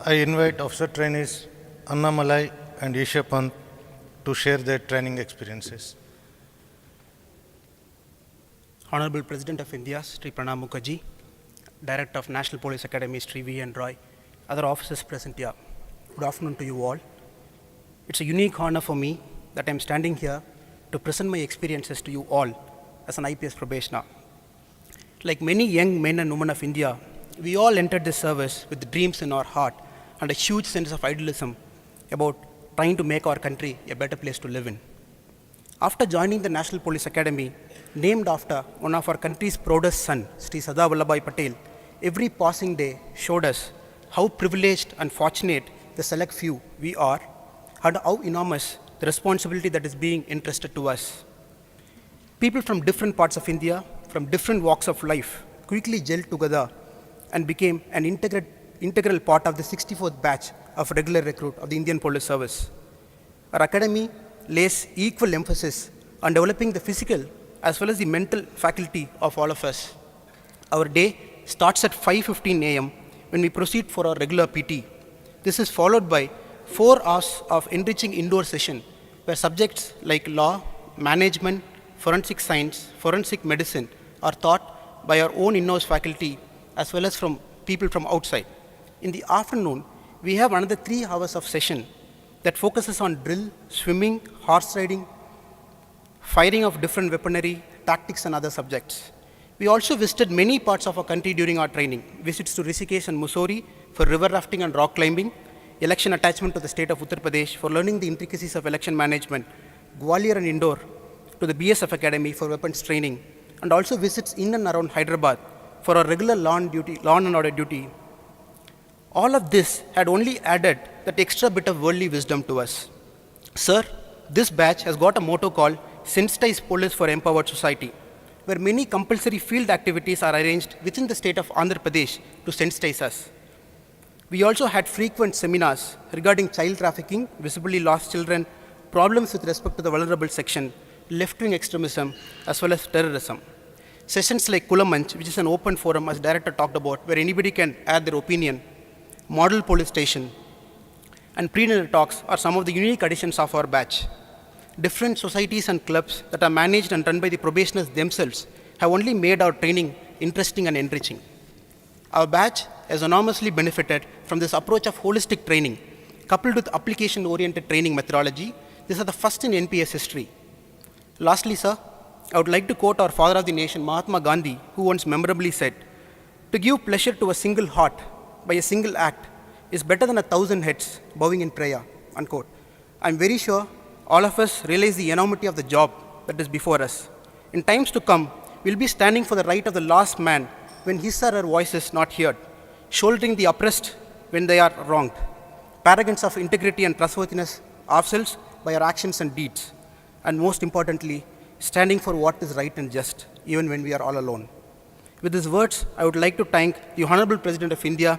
I invite officer trainees Anna Malai and Isha Pant to share their training experiences. Honorable President of India, Sri Pranab Mukherjee, Director of National Police Academy, Sri V. N. Roy, other officers present here, good afternoon to you all. It's a unique honor for me that I'm standing here to present my experiences to you all as an IPS probationer. Like many young men and women of India, we all entered this service with dreams in our heart and a huge sense of idealism about trying to make our country a better place to live in. After joining the National Police Academy, named after one of our country's proudest son, Sri Sardar Vallabhbhai Patel, every passing day showed us how privileged and fortunate the select few we are and how enormous the responsibility that is being entrusted to us. People from different parts of India, from different walks of life, quickly gelled together and became an integral part of the 64th batch of regular recruit of the Indian Police Service. Our academy lays equal emphasis on developing the physical as well as the mental faculty of all of us. Our day starts at 5:15 a.m. when we proceed for our regular PT. This is followed by 4 hours of enriching indoor session where subjects like law, management, forensic science, forensic medicine are taught by our own in-house faculty as well as from people from outside. In the afternoon, we have another 3 hours of session that focuses on drill, swimming, horse riding, firing of different weaponry, tactics and other subjects. We also visited many parts of our country during our training. Visits to Rishikesh and Mussoorie for river rafting and rock climbing, election attachment to the state of Uttar Pradesh for learning the intricacies of election management, Gwalior and Indore to the BSF Academy for weapons training, and also visits in and around Hyderabad for our regular law and order duty. All of this had only added that extra bit of worldly wisdom to us. Sir, this batch has got a motto called Sensitize Police for Empowered Society, where many compulsory field activities are arranged within the state of Andhra Pradesh to sensitize us. We also had frequent seminars regarding child trafficking, visibly lost children, problems with respect to the vulnerable section, left-wing extremism, as well as terrorism. Sessions like Kulamanch, which is an open forum, as Director talked about, where anybody can add their opinion, Model Police Station, and prenatal talks are some of the unique additions of our batch. Different societies and clubs that are managed and run by the probationers themselves have only made our training interesting and enriching. Our batch has enormously benefited from this approach of holistic training, coupled with application-oriented training methodology. These are the first in NPS history. Lastly, sir, I would like to quote our father of the nation, Mahatma Gandhi, who once memorably said, "To give pleasure to a single heart by a single act is better than 1,000 heads bowing in prayer," unquote. I'm very sure all of us realize the enormity of the job that is before us. In times to come, we'll be standing for the right of the last man when his or her voice is not heard, shouldering the oppressed when they are wronged, paragons of integrity and trustworthiness ourselves by our actions and deeds, and most importantly, standing for what is right and just, even when we are all alone. With these words, I would like to thank the Honorable President of India,